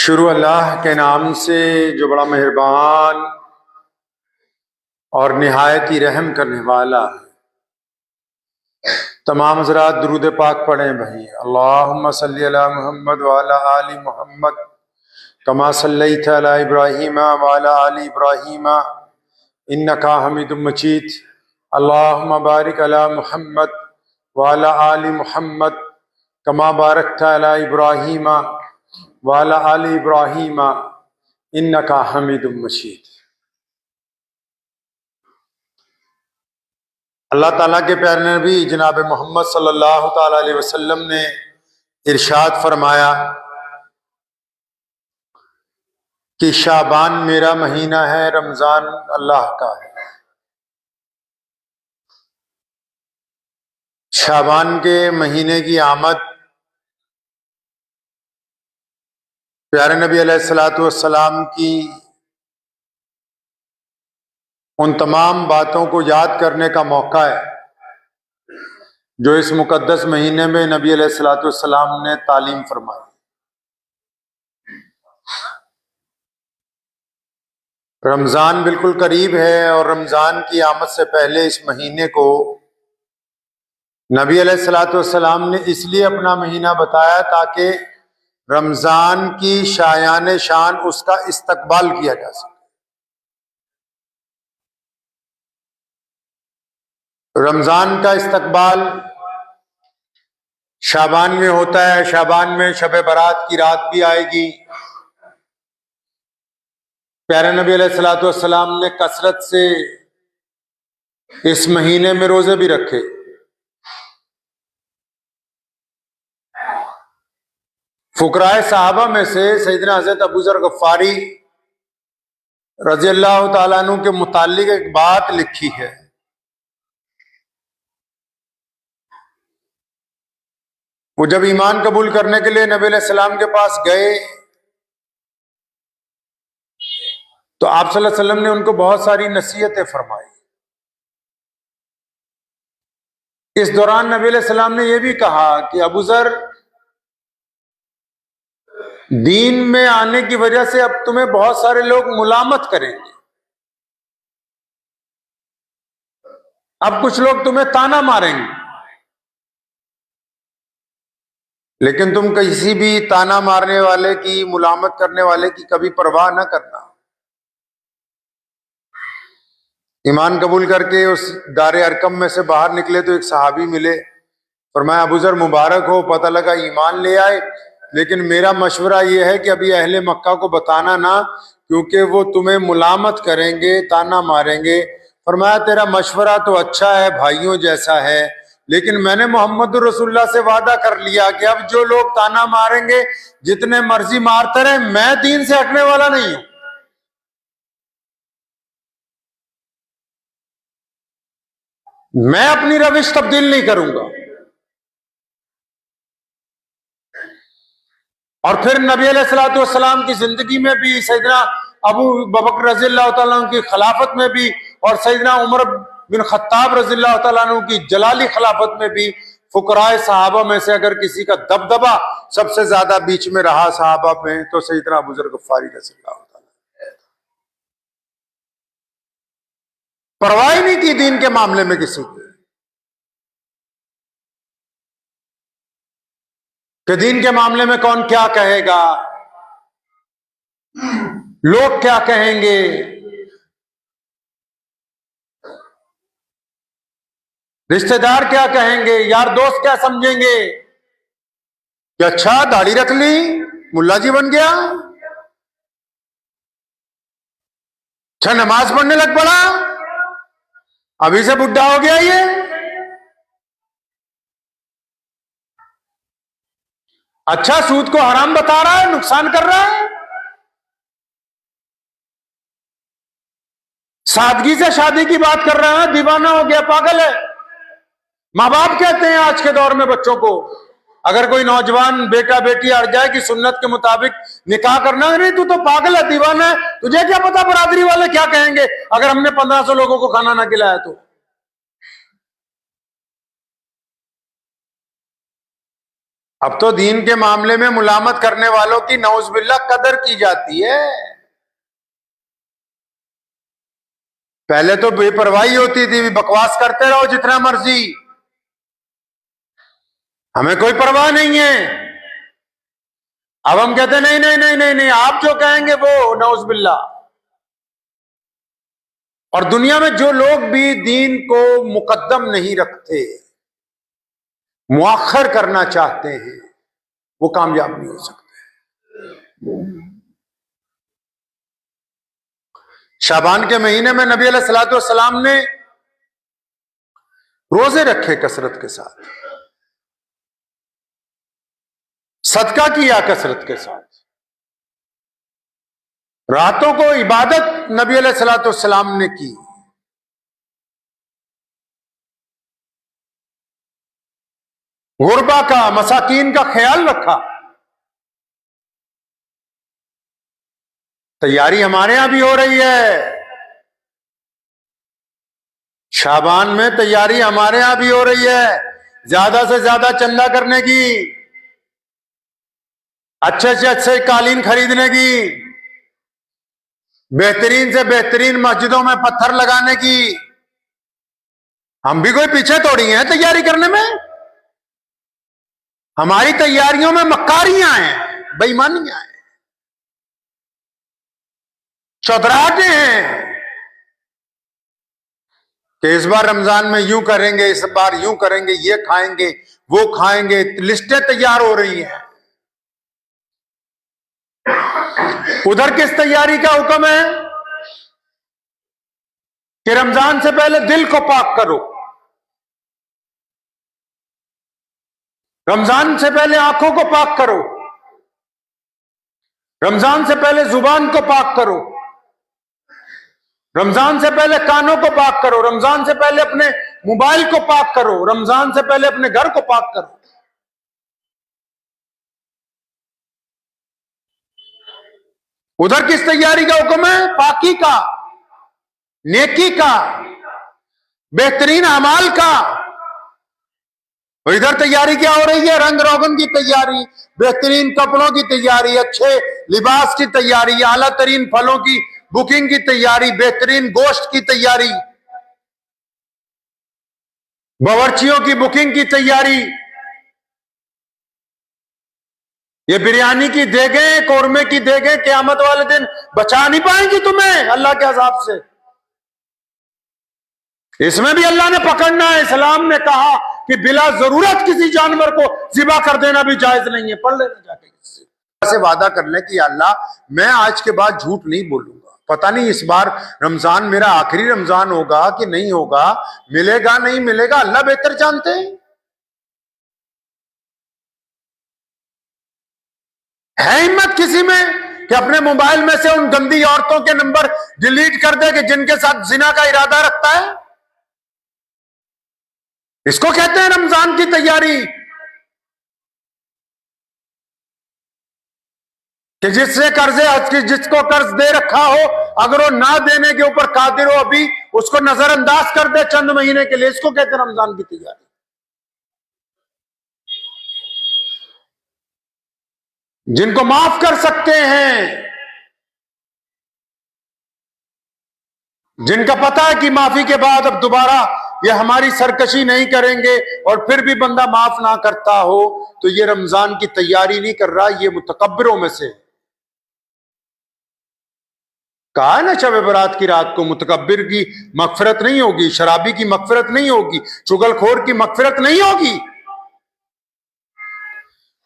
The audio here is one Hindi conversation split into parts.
शुरू अल्लाह के नाम से जो बड़ा मेहरबान और निहायत ही रहम करने वाला है। तमाम हज़रात दुरूद पाक पढ़ें भाई। अल्लाहुम्मा सल्ली अला मुहम्मद व अला आलि मुहम्मद कमा सल्लैत अला इब्राहीम व अला आलि इब्राहीम इन्नका हमीदुम मजीद। अल्लाहुम्मा बारिक अला मुहम्मद व अला आलि मुहम्मद कमा बारकत अला इब्राहीम वाला आलि इब्राहीम इन्नका हमीदुम मजीद। अल्लाह ताला के प्यारे नबी जनाब मोहम्मद सल्लल्लाहु ताला अलैहि वसल्लम ने इरशाद फरमाया कि शाबान मेरा महीना है, रमजान अल्लाह का है। शाबान के महीने की आमद प्यारे नबी अलैहिस्सलातु वस्सलाम की उन तमाम बातों को याद करने का मौका है जो इस मुकद्दस महीने में नबी अलैहिस्सलातु वस्सलाम ने तालीम फरमाई। रमज़ान बिल्कुल करीब है और रमज़ान की आमद से पहले इस महीने को नबी अलैहिस्सलातु वस्सलाम ने इसलिए अपना महीना बताया ताकि रमज़ान की शायान शान उसका इस्तकबाल किया जा सके। रमज़ान का इस्तकबाल शाबान में होता है। शाबान में शब बारात की रात भी आएगी। प्यारे नबी अलैहिस्सलातु वस्सलाम ने कसरत से इस महीने में रोजे भी रखे। फुकराए साहबा में से सैयदना हज़रत अबू ज़र गफ़ारी रज़ियल्लाहु ताला अन्हु के मुताल्लिक एक बात लिखी है। वो जब ईमान कबूल करने के लिए नबी अलैहिस्सलाम के पास गए तो आप सल्लल्लाहु अलैहि वसल्लम ने उनको बहुत सारी नसीहतें फरमाई। इस दौरान नबी अलैहिस्सलाम ने यह भी कहा कि अबू ज़र, दीन में आने की वजह से अब तुम्हें बहुत सारे लोग मुलामत करेंगे। अब कुछ लोग तुम्हें ताना मारेंगे, लेकिन तुम किसी भी ताना मारने वाले की, मुलामत करने वाले की कभी परवाह न करना। ईमान कबूल करके उस दारे अरकम में से बाहर निकले तो एक सहाबी मिले। फरमाया, अबू ज़र मुबारक हो, पता लगा ईमान ले आए, लेकिन मेरा मशवरा यह है कि अभी अहले मक्का को बताना ना, क्योंकि वो तुम्हें मुलामत करेंगे, ताना मारेंगे। फरमाया, तेरा मशवरा तो अच्छा है, भाइयों जैसा है, लेकिन मैंने मोहम्मद रसूलुल्लाह से वादा कर लिया कि अब जो लोग ताना मारेंगे जितने मर्जी मारते रहे, मैं दीन से हटने वाला नहीं हूं। मैं अपनी रविश तब्दील नहीं करूंगा। और फिर नबी अलैहिस्सलातु वस्सलाम की जिंदगी में भी, सैयदना अबू बकर रज़ियल्लाहु तआला अन्हु की खिलाफत में भी और सैयदना उमर बिन खत्ताब रज़ियल्लाहु तआला अन्हु की जलाली खिलाफत में भी फुकराए सहाबा में से अगर किसी का दबदबा सबसे ज्यादा बीच में रहा सहाबा में, तो सैयदना अबू ज़र गफ़ारी रज़ियल्लाहु तआला। परवाह ही नहीं की दीन के मामले में किसी की, कि दीन के मामले में कौन क्या कहेगा, लोग क्या कहेंगे। रिश्तेदार क्या कहेंगे, यार दोस्त क्या समझेंगे कि अच्छा दाढ़ी रख ली, मुल्ला जी बन गया, अच्छा नमाज पढ़ने लग पड़ा, अभी से बुढ़ा हो गया ये। अच्छा सूद को हराम बता रहा है, नुकसान कर रहा है। सादगी से शादी की बात कर रहे हैं, दीवाना हो गया, पागल है। माँ बाप कहते हैं आज के दौर में बच्चों को, अगर कोई नौजवान बेटा बेटी अड़ जाए कि सुन्नत के मुताबिक निकाह करना है, नहीं तू तो पागल है, दीवाना है, तुझे क्या पता बरादरी वाले क्या कहेंगे अगर हमने 1500 लोगों को खाना ना खिलाया तो। अब तो दीन के मामले में मुलामत करने वालों की नौज़बिल्लाह कदर की जाती है। पहले तो बेपरवाही होती थी, बकवास करते रहो जितना मर्जी, हमें कोई परवाह नहीं है। अब हम कहते नहीं नहीं नहीं नहीं नहीं, आप जो कहेंगे वो नौज़बिल्लाह। और दुनिया में जो लोग भी दीन को मुकद्दम नहीं रखते, मुअख्खर करना चाहते हैं, वो कामयाब नहीं हो सकते। शाबान के महीने में नबी अलैहिस्सलातु वस्सलाम ने रोजे रखे कसरत के साथ, सदका किया कसरत के साथ, रातों को इबादत नबी अलैहिस्सलातु वस्सलाम ने की। गुरबा का, मसाकीन का ख्याल रखा। तैयारी हमारे यहां भी हो रही है, शाबान में तैयारी हमारे यहां भी हो रही है, ज्यादा से ज्यादा चंदा करने की, अच्छे से अच्छे कालीन खरीदने की, बेहतरीन से बेहतरीन मस्जिदों में पत्थर लगाने की। हम भी कोई पीछे थोड़ी हैं तैयारी करने में। हमारी तैयारियों में मक्कारियां हैं, बेईमानियां हैं, चौधराहटें हैं कि इस बार रमजान में यूं करेंगे, इस बार यूं करेंगे, ये खाएंगे, वो खाएंगे, लिस्टें तैयार हो रही हैं। उधर किस तैयारी का हुक्म है कि रमजान से पहले दिल को पाक करो, रमजान से पहले आंखों को पाक करो, रमजान से पहले जुबान को पाक करो, रमजान से पहले कानों को पाक करो, रमजान से पहले अपने मोबाइल को पाक करो, रमजान से पहले अपने घर को पाक करो। उधर किस तैयारी का हुक्म है? पाकी का, नेकी का, बेहतरीन अमाल का। और इधर तैयारी क्या हो रही है? रंग रोगन की तैयारी, बेहतरीन कपड़ों की तैयारी, अच्छे लिबास की तैयारी, आला तरीन फलों की बुकिंग की तैयारी, बेहतरीन गोश्त की तैयारी, बावर्चियों की बुकिंग की तैयारी। ये बिरयानी की देगें, कौरमे की देगें क़यामत वाले दिन बचा नहीं पाएंगी तुम्हें अल्लाह के अज़ाब से। इसमें भी अल्लाह ने पकड़ना है। इस्लाम ने कहा कि बिला जरूरत किसी जानवर को ज़िबा कर देना भी जायज नहीं है। पढ़ लेना जाके किसी से वादा कर ले कि अल्लाह मैं आज के बाद झूठ नहीं बोलूंगा, पता नहीं इस बार रमजान मेरा आखिरी रमजान होगा कि नहीं होगा, मिलेगा नहीं मिलेगा, अल्लाह बेहतर जानते हैं। है हिम्मत किसी में कि अपने मोबाइल में से उन गंदी औरतों के नंबर डिलीट कर दे कि जिनके साथ जिना का इरादा रखता है? इसको कहते हैं रमजान की तैयारी कि जिससे कर्जे, जिसको कर्ज दे रखा हो, अगर वो ना देने के ऊपर कादिर हो अभी, उसको नजरअंदाज कर दे चंद महीने के लिए। इसको कहते हैं रमजान की तैयारी। जिनको माफ कर सकते हैं, जिनका पता है कि माफी के बाद अब दोबारा ये हमारी सरकशी नहीं करेंगे, और फिर भी बंदा माफ ना करता हो, तो ये रमजान की तैयारी नहीं कर रहा, ये मुतकब्बिरों में से। कहा ना शब बरात की रात को मुतकब्बिर की मगफिरत नहीं होगी, शराबी की मगफिरत नहीं होगी, चुगलखोर की मगफिरत नहीं होगी।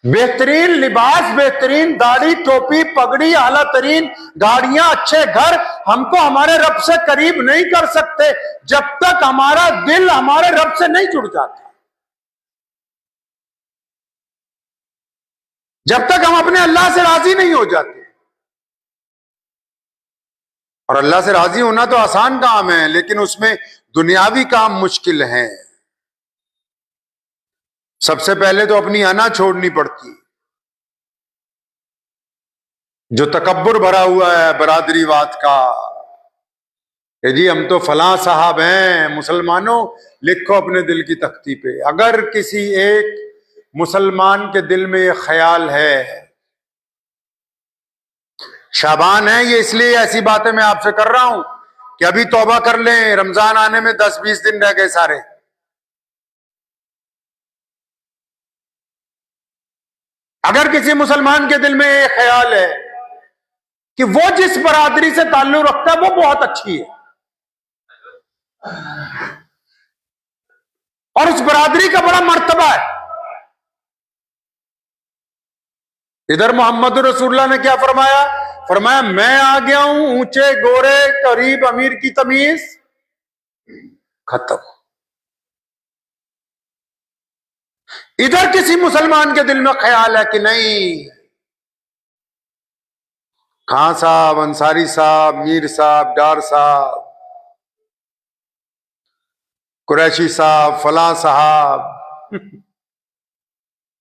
बेहतरीन लिबास, बेहतरीन दाढ़ी, टोपी, पगड़ी, आला तरीन गाड़ियां, अच्छे घर हमको हमारे रब से करीब नहीं कर सकते जब तक हमारा दिल हमारे रब से नहीं जुड़ जाता, जब तक हम अपने अल्लाह से राजी नहीं हो जाते। और अल्लाह से राजी होना तो आसान काम है, लेकिन उसमें दुनियावी काम मुश्किल है। सबसे पहले तो अपनी अना छोड़नी पड़ती, जो तकब्बुर भरा हुआ है बरादरीवाद का। जी हम तो फलां साहब हैं। मुसलमानों, लिखो अपने दिल की तख्ती पे, अगर किसी एक मुसलमान के दिल में ये ख्याल है, शाबान है, ये इसलिए ऐसी बातें मैं आपसे कर रहा हूं कि अभी तौबा कर लें, रमजान आने में 10-20 दिन रह गए सारे। अगर किसी मुसलमान के दिल में ये ख्याल है कि वो जिस बरादरी से ताल्लुक रखता है वो बहुत अच्छी है और उस बरादरी का बड़ा मर्तबा है, इधर मोहम्मद रसूलुल्लाह ने क्या फरमाया? फरमाया मैं आ गया हूं ऊंचे गोरे करीब अमीर की तमीज खत्म। इधर किसी मुसलमान के दिल में ख्याल है कि नहीं, खां साहब, अंसारी साहब, मीर साहब, डार साहब, कुरैशी साहब, फलां साहब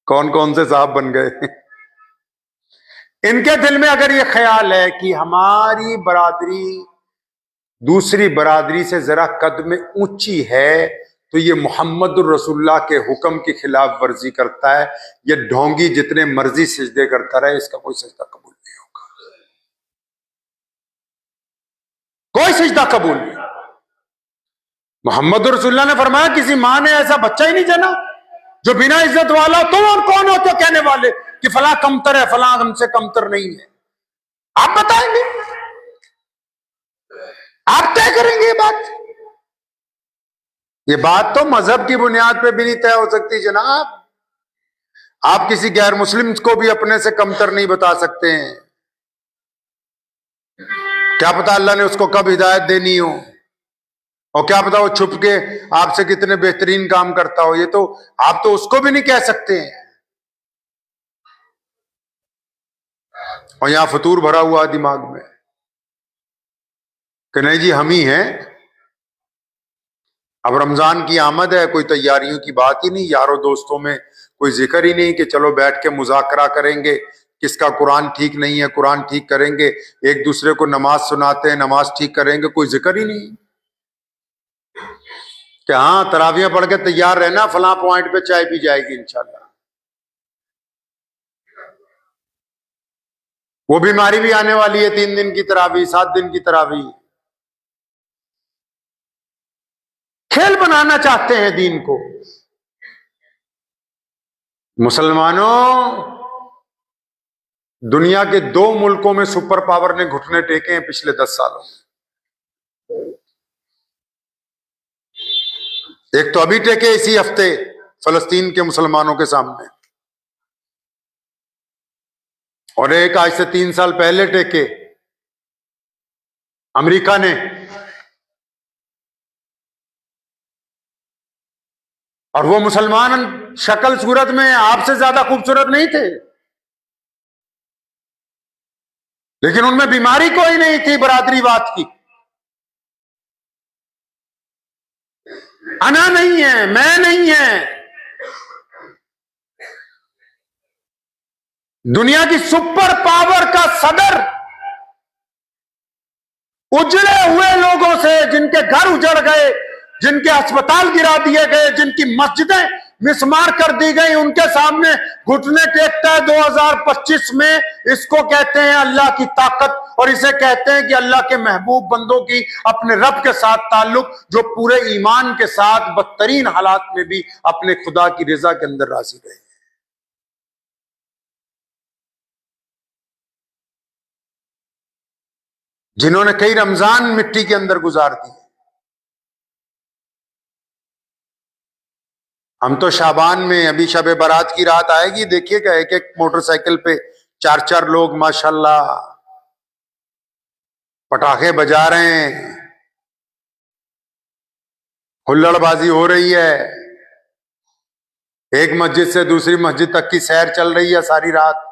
कौन कौन से साहब बन गए इनके दिल में अगर ये ख्याल है कि हमारी बरादरी दूसरी बरादरी से जरा कद में ऊंची है, तो ये मोहम्मद रसूलुल्लाह के हुक्म की खिलाफ वर्जी करता है। ये ढोंगी जितने मर्जी सजदे करता रहे, इसका कोई सजदा कबूल नहीं होगा, कोई सजदा कबूल नहीं। मोहम्मद रसूलुल्लाह ने फरमाया किसी मां ने ऐसा बच्चा ही नहीं जना जो बिना इज्जत वाला, तुम और कौन हो तो कहने वाले कि फला कमतर है, फला हमसे कमतर नहीं है। आप बताएंगे, आप तय करेंगे ये बात तो मजहब की बुनियाद पे भी नहीं तय हो सकती जनाब। आप किसी गैर मुस्लिम को भी अपने से कमतर नहीं बता सकते हैं। क्या पता अल्लाह ने उसको कब हिदायत देनी हो, और क्या पता वो छुप के आपसे कितने बेहतरीन काम करता हो, ये तो आप तो उसको भी नहीं कह सकते हैं। और यहां फतूर भरा हुआ दिमाग में कि नहीं जी हम ही हैं। अब रमजान की आमद है, कोई तैयारियों की बात ही नहीं, यारों दोस्तों में कोई जिक्र ही नहीं कि चलो बैठ के मुज़ाकरा करेंगे, किसका कुरान ठीक नहीं है कुरान ठीक करेंगे, एक दूसरे को नमाज सुनाते हैं नमाज ठीक करेंगे, कोई जिक्र ही नहीं कि हाँ तरावियां पढ़ के तैयार रहना, फलां पॉइंट पे चाय पी जाएगी इंशाल्लाह। वो बीमारी भी आने वाली है, 3 दिन की तरावी, 7 दिन की तरावी। खेल बनाना चाहते हैं दीन को। मुसलमानों, दुनिया के 2 मुल्कों में सुपर पावर ने घुटने टेके हैं पिछले 10 सालों में। एक तो अभी टेके इसी हफ्ते फलस्तीन के मुसलमानों के सामने, और एक आज से 3 साल पहले टेके अमेरिका ने। और वो मुसलमान शक्ल सूरत में आपसे ज्यादा खूबसूरत नहीं थे, लेकिन उनमें बीमारी कोई नहीं थी बरादरीवाद की। अना नहीं है, मैं नहीं है। दुनिया की सुपर पावर का सदर उजड़े हुए लोगों से, जिनके घर उजड़ गए, जिनके अस्पताल गिरा दिए गए, जिनकी मस्जिदें मिसमार कर दी गई, उनके सामने घुटने टेकता है 2025 में। इसको कहते हैं अल्लाह की ताकत, और इसे कहते हैं कि अल्लाह के महबूब बंदों की अपने रब के साथ ताल्लुक, जो पूरे ईमान के साथ बदतरीन हालात में भी अपने खुदा की रजा के अंदर राजी रहे। जिन्होंने कई रमजान मिट्टी के अंदर गुजार दिए। हम तो शाबान में, अभी शबे बारात की रात आएगी, देखिएगा एक एक मोटरसाइकिल पे 4-4 लोग माशाल्लाह पटाखे बजा रहे हैं, हुल्लड़बाजी हो रही है, एक मस्जिद से दूसरी मस्जिद तक की सैर चल रही है सारी रात।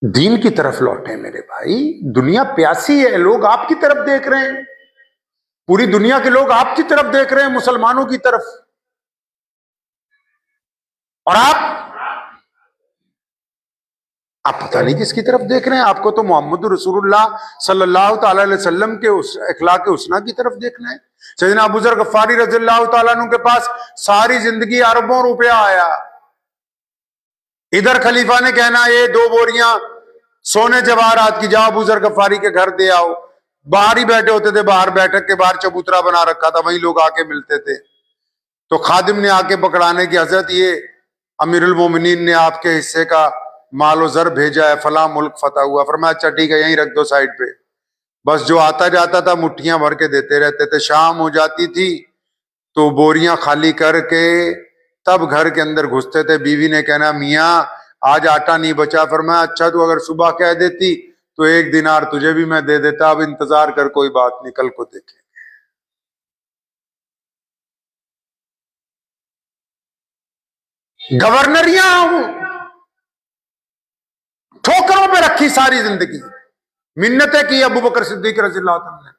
दीन की तरफ लौटे मेरे भाई, दुनिया प्यासी है, लोग आपकी तरफ देख रहे हैं, पूरी दुनिया के लोग आपकी तरफ देख रहे हैं, मुसलमानों की तरफ। और आप पता नहीं किसकी तरफ देख रहे हैं। आपको तो मोहम्मद रसूलुल्लाह सल्लल्लाहु ताला अलैहि वसल्लम के उस अखलाक हुस्ना की तरफ देखना है। सैयदना अबू ज़र गफ्फारी रज़ियल्लाहु ताला अन्हु के पास सारी जिंदगी अरबों रुपया आया, इधर खलीफा ने कहना ये 2 बोरियां सोने जवाहरात की जाओ अबू ज़र गफ्फारी के घर दे आओ। बाहर ही बैठे होते थे, बाहर बैठक के बाहर चबूतरा बना रखा था, वहीं लोग आके मिलते थे। तो खादिम ने आके पकड़ाने की, हजरत ये अमीरुल मोमिनीन ने आपके हिस्से का मालो जर भेजा है, फला मुल्क फतह हुआ। फरमाया अच्छा ठीक है, यहीं रख दो साइड पे। बस जो आता जाता था मुट्ठियां भर के देते रहते थे। शाम हो जाती थी तो बोरियां खाली करके तब घर के अंदर घुसते थे। बीवी ने कहना मियाँ आज आटा नहीं बचा। फरमाया अच्छा तू अगर सुबह कह देती तो 1 दिनार तुझे भी मैं दे देता, अब इंतजार कर, कोई बात नहीं, कल को देखें। गवर्नरियां ठोकरों पे रखी सारी जिंदगी, मिन्नतें की अबू बकर सिद्दीक रज़ियल्लाहु अन्हु ने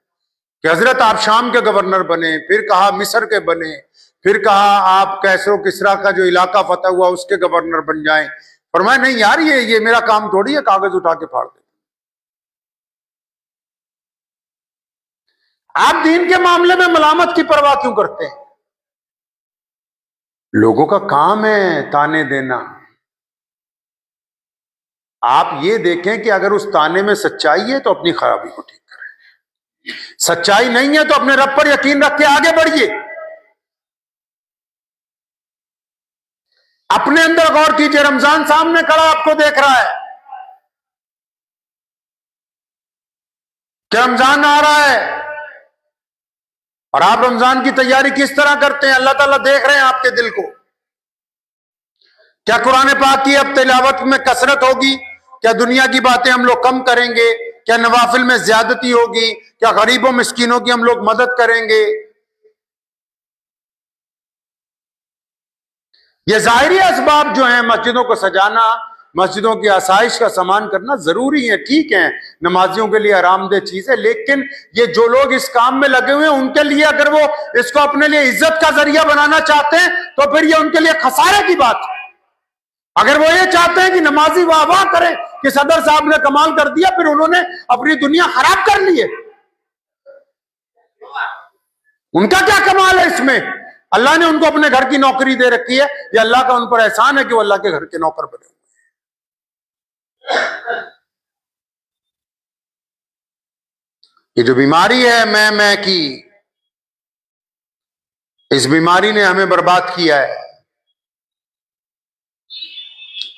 कि हजरत आप शाम के गवर्नर बने, फिर कहा मिस्र के बने, फिर कहा आप कैसरो किसरा का जो इलाका फतह हुआ उसके गवर्नर बन जाएं। फरमाया नहीं यार, ये मेरा काम थोड़ी है कागज उठा के फाड़ दे। आप दीन के मामले में मलामत की परवाह क्यों करते हैं? लोगों का काम है ताने देना। आप ये देखें कि अगर उस ताने में सच्चाई है तो अपनी खराबी को ठीक करें, सच्चाई नहीं है तो अपने रब पर यकीन रख के आगे बढ़िए। अपने अंदर गौर कीजिए, रमजान सामने खड़ा आपको देख रहा है कि रमजान आ रहा है और आप रमजान की तैयारी किस तरह करते हैं। अल्लाह ताला देख रहे हैं आपके दिल को। क्या कुरान पाक की अब तिलावत में कसरत होगी? क्या दुनिया की बातें हम लोग कम करेंगे? क्या नवाफिल में ज्यादती होगी? क्या गरीबों मिस्कीनों की हम लोग मदद करेंगे? ये जाहिरी असबाब जो हैं, मस्जिदों को सजाना, मस्जिदों की आसाइश का सामान करना जरूरी है, ठीक है, नमाजियों के लिए आरामदेह चीज है। लेकिन ये जो लोग इस काम में लगे हुए हैं उनके लिए अगर वो इसको अपने लिए इज्जत का जरिया बनाना चाहते हैं तो फिर ये उनके लिए खसारे की बात है। अगर वो ये चाहते हैं कि नमाजी वाह वाह करें कि सदर साहब ने कमाल कर दिया, फिर उन्होंने अपनी दुनिया खराब कर ली है। उनका क्या कमाल है इसमें? अल्लाह ने उनको अपने घर की नौकरी दे रखी है, ये अल्लाह का उन पर एहसान है कि वो अल्लाह के घर के नौकर बने हुए हैं। ये जो बीमारी है मैं की, इस बीमारी ने हमें बर्बाद किया है।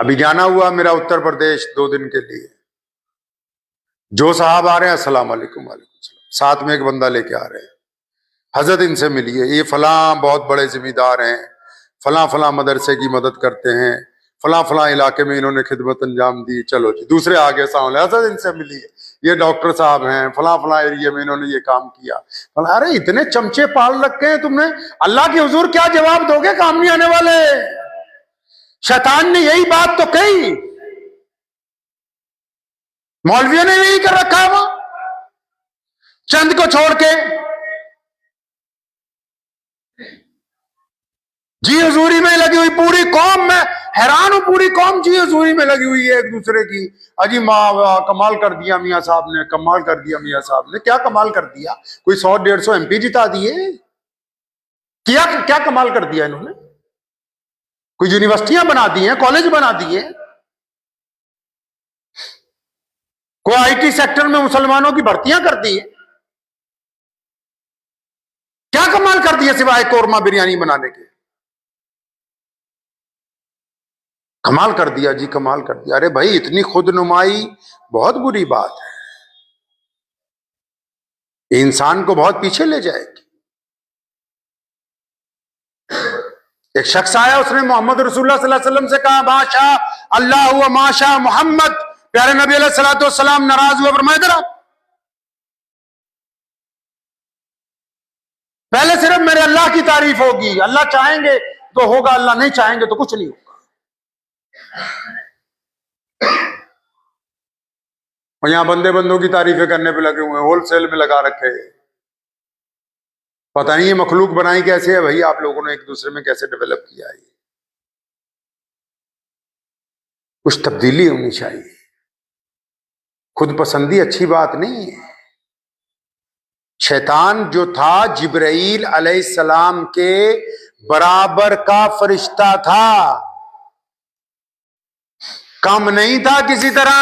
अभी जाना हुआ मेरा उत्तर प्रदेश 2 दिन के लिए। जो साहब आ रहे हैं अस्सलाम वालेकुम, वालेकुम सलाम, साथ में एक बंदा लेके आ रहे हैं, हजरत इनसे मिलिए, ये फला बहुत बड़े जिम्मेदार हैं, फला फला मदरसे की मदद करते हैं, फला फला इलाके में इन्होंने खिदमत अंजाम दी। चलो जी, दूसरे आगे सामने, हजरत इनसे मिलिए, ये डॉक्टर साहब हैं, फला फला एरिया में इन्होंने ये काम किया। अरे इतने चमचे पाल रखे हैं तुमने, अल्लाह के हुजूर क्या जवाब दोगे काम नहीं आने वाले? शैतान ने यही बात तो कही, मौलवियों ने यही कर रखा है, वो चंद को छोड़ के जी हुजूरी में लगी हुई पूरी कौम। मैं हैरान हूं, पूरी कौम जी हुजूरी में लगी हुई है एक दूसरे की। अजी माँ कमाल कर दिया मियाँ साहब ने, कमाल कर दिया मियाँ साहब ने। क्या कमाल कर दिया? कोई 100-150 MP जिता दिए? क्या क्या कमाल कर दिया इन्होंने? कोई यूनिवर्सिटियां बना दी हैं, कॉलेज बना दिए, कोई IT सेक्टर में मुसलमानों की भर्तियां कर दी है। क्या कमाल कर दिया सिवाय कोरमा बिरयानी बनाने के? कमाल कर दिया जी, कमाल कर दिया। अरे भाई इतनी खुदनुमाई बहुत बुरी बात है, इंसान को बहुत पीछे ले जाएगी। एक शख्स आया, उसने मोहम्मद रसूलुल्लाह सल्लल्लाहु अलैहि वसल्लम से कहा माशा अल्लाह हुआ माशा मोहम्मद। प्यारे नबी अलैहिस्सलातु वस्सलाम नाराज हुए, फरमाया इधर पहले सिर्फ मेरे अल्लाह की तारीफ होगी, अल्लाह चाहेंगे तो होगा, अल्लाह नहीं चाहेंगे तो कुछ नहीं होगा। और यहां बंदे बंदों की तारीफें करने पे लगे हुए हैं, होलसेल में लगा रखे। पता नहीं ये मखलूक बनाई कैसे है भाई, आप लोगों ने एक दूसरे में कैसे डेवलप किया है। कुछ तब्दीली होनी चाहिए। खुद पसंदी अच्छी बात नहीं है। शैतान जो था जिब्राइल अलैहिस्सलाम के बराबर का फरिश्ता था, कम नहीं था किसी तरह।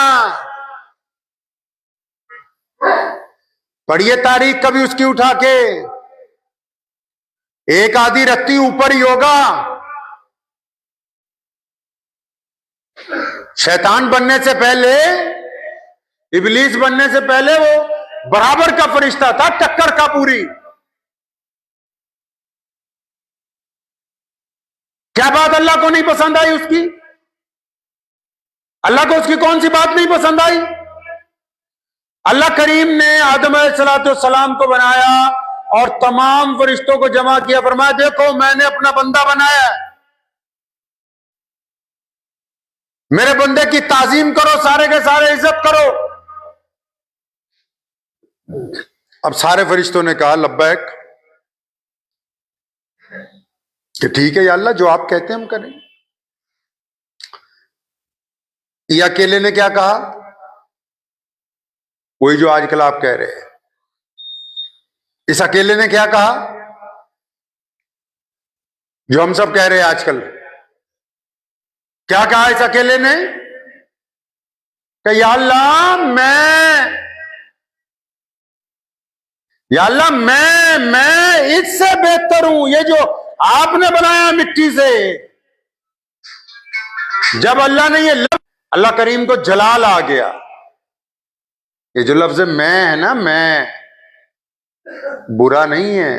पढ़िए तारीख कभी उसकी उठा के, एक आधी रत्ती ऊपर ही होगा। शैतान बनने से पहले, इबलीस बनने से पहले वो बराबर का फरिश्ता था, टक्कर का पूरी। क्या बात अल्लाह को नहीं पसंद आई उसकी? अल्लाह को उसकी कौन सी बात नहीं पसंद आई? अल्लाह करीम ने आदम अलैहिस्सलाम को बनाया और तमाम फरिश्तों को जमा किया, फरमाया देखो मैंने अपना बंदा बनाया है, मेरे बंदे की ताजीम करो, सारे के सारे इज्जत करो। अब सारे फरिश्तों ने कहा लब्बैक, कि ठीक है या अल्लाह, जो आप कहते हैं हम करें। ये अकेले ने क्या कहा? वही जो आजकल आप कह रहे हैं। इस अकेले ने क्या कहा? जो हम सब कह रहे हैं आजकल। क्या कहा इस अकेले ने? कि या अल्लाह मैं इससे बेहतर हूं, ये जो आपने बनाया मिट्टी से। जब अल्लाह ने अल्लाह करीम को जलाल आ गया। ये जो लफ्ज मैं है ना, मैं बुरा नहीं है।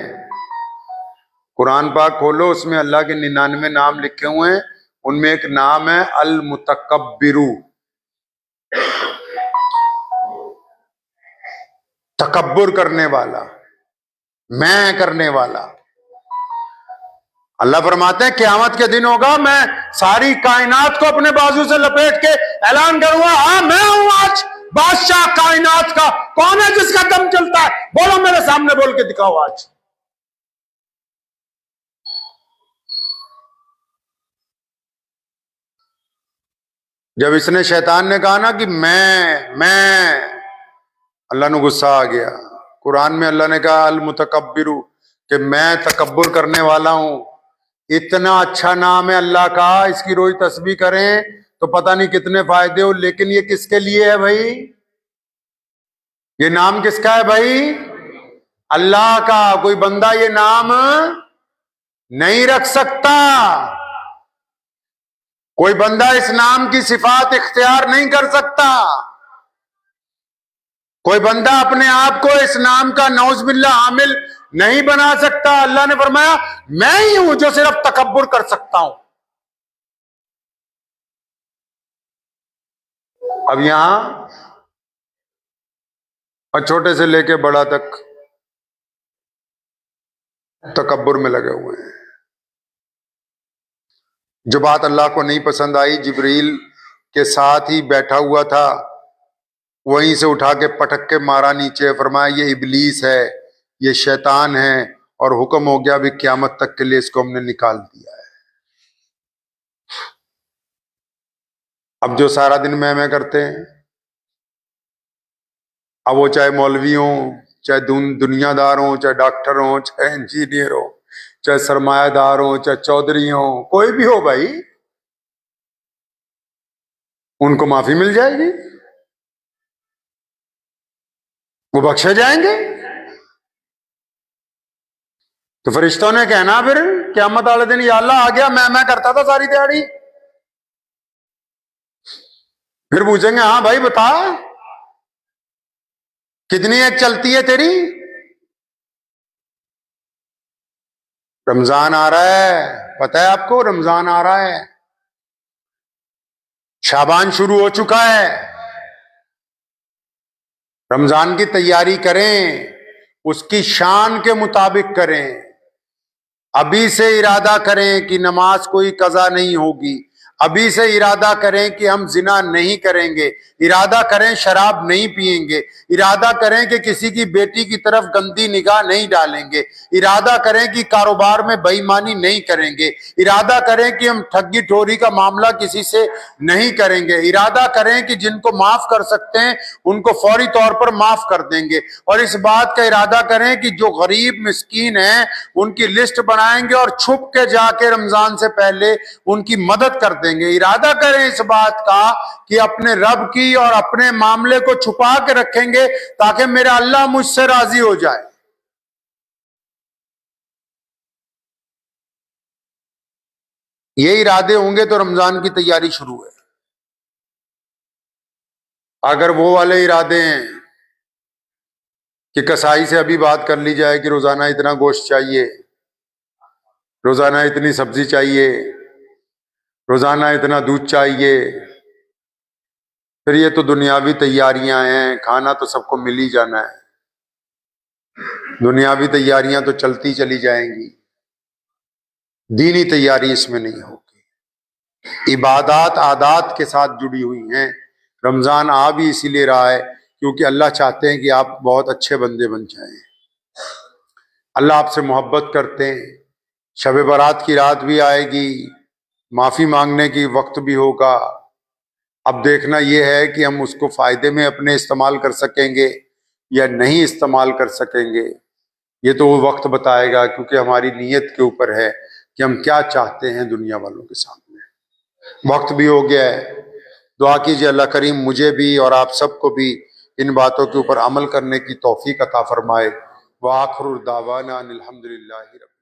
कुरान पाक खोलो, उसमें अल्लाह के 99 नाम लिखे हुए हैं, उनमें एक नाम है अल मुतकब्बिरु, तकब्बुर करने वाला, मैं करने वाला। अल्लाह फरमाते हैं क़यामत के दिन होगा, मैं सारी कायनात को अपने बाजू से लपेट के ऐलान करूंगा, हाँ मैं हूं आज बादशाह कायनात का। कौन है जिसका दम चलता है? बोलो मेरे सामने, बोल के दिखाओ आज। जब इसने, शैतान ने कहा ना कि मैं अल्लाह ने गुस्सा आ गया। कुरान में अल्लाह ने कहा अल मुतकब्बिरु, कि मैं तकब्बुर करने वाला हूं। इतना अच्छा नाम है अल्लाह का, इसकी रोज तस्बीह करें तो पता नहीं कितने फायदे हो। लेकिन ये किसके लिए है भाई? ये नाम किसका है भाई? अल्लाह का। कोई बंदा ये नाम नहीं रख सकता। कोई बंदा इस नाम की सिफात इख्तियार नहीं कर सकता। कोई बंदा अपने आप को इस नाम का नौज़बिल्लाह हामिल नहीं बना सकता। अल्लाह ने फरमाया मैं ही हूं जो सिर्फ तकब्बुर कर सकता हूं। अब यहां और छोटे से लेके बड़ा तक तकब्बुर में लगे हुए हैं। जो बात अल्लाह को नहीं पसंद आई, जिब्रील के साथ ही बैठा हुआ था, वहीं से उठा के पटक के मारा नीचे। फरमाया ये इबलीस है, ये शैतान है, और हुक्म हो गया भी क़यामत तक के लिए इसको हमने निकाल दिया है। अब जो सारा दिन मैं करते हैं, अब वो चाहे मौलवी हो, चाहे दुनियादार हो, चाहे डॉक्टर हो, चाहे इंजीनियर हो, चाहे सरमायादार हो, चाहे चौधरी हो, कोई भी हो भाई, उनको माफी मिल जाएगी, वो बख्शे जाएंगे। तो फरिश्तों ने कहना फिर क़यामत वाले दिन, या अल्लाह आ गया, मैं करता था सारी दिहाड़ी। फिर पूछेंगे हाँ भाई बता, कितनी एक चलती है तेरी? रमजान आ रहा है, पता है आपको? रमजान आ रहा है, शाबान शुरू हो चुका है। रमजान की तैयारी करें, उसकी शान के मुताबिक करें। अभी से इरादा करें कि नमाज कोई कज़ा नहीं होगी। अभी से इरादा करें कि हम जिना नहीं करेंगे, इरादा करें शराब नहीं पिएंगे, इरादा करें कि किसी की बेटी की तरफ गंदी निगाह नहीं डालेंगे, इरादा करें कि कारोबार में बेईमानी नहीं करेंगे, इरादा करें कि हम ठगी ठोरी का मामला किसी से नहीं करेंगे, इरादा करें कि जिनको माफ कर सकते हैं उनको फौरी तौर पर माफ कर देंगे, और इस बात का इरादा करें कि जो गरीब मिस्कीन हैं उनकी लिस्ट बनाएंगे और छुप के जाके रमजान से पहले उनकी मदद कर देंगे। इरादा करें इस बात का कि अपने रब की और अपने मामले को छुपा के रखेंगे ताकि मेरा अल्लाह मुझसे राजी हो जाए। ये इरादे होंगे तो रमजान की तैयारी शुरू है। अगर वो वाले इरादे हैं कि कसाई से अभी बात कर ली जाए कि रोजाना इतना गोश्त चाहिए, रोजाना इतनी सब्जी चाहिए, रोजाना इतना दूध चाहिए, फिर ये तो दुनियावी तैयारियां हैं, खाना तो सबको मिल ही जाना है, दुनियावी तैयारियां तो चलती चली जाएंगी, दीनी तैयारी इसमें नहीं होगी। इबादत आदात के साथ जुड़ी हुई हैं। रमजान आ भी इसीलिए रहा है क्योंकि अल्लाह चाहते हैं कि आप बहुत अच्छे बंदे बन जाएं। अल्लाह आपसे मोहब्बत करते हैं। शब बारात की रात भी आएगी, माफी मांगने की वक्त भी होगा। अब देखना यह है कि हम उसको फायदे में अपने इस्तेमाल कर सकेंगे या नहीं इस्तेमाल कर सकेंगे, ये तो वो वक्त बताएगा, क्योंकि हमारी नीयत के ऊपर है कि हम क्या चाहते हैं दुनिया वालों के सामने। वक्त भी हो गया है। दुआ कीजिए अल्लाह करीम मुझे भी और आप सबको भी इन बातों के ऊपर अमल करने की तौफीक अता फरमाए। व आखिर दावाना अनिल हम्दुलिल्लाहि रब्बिल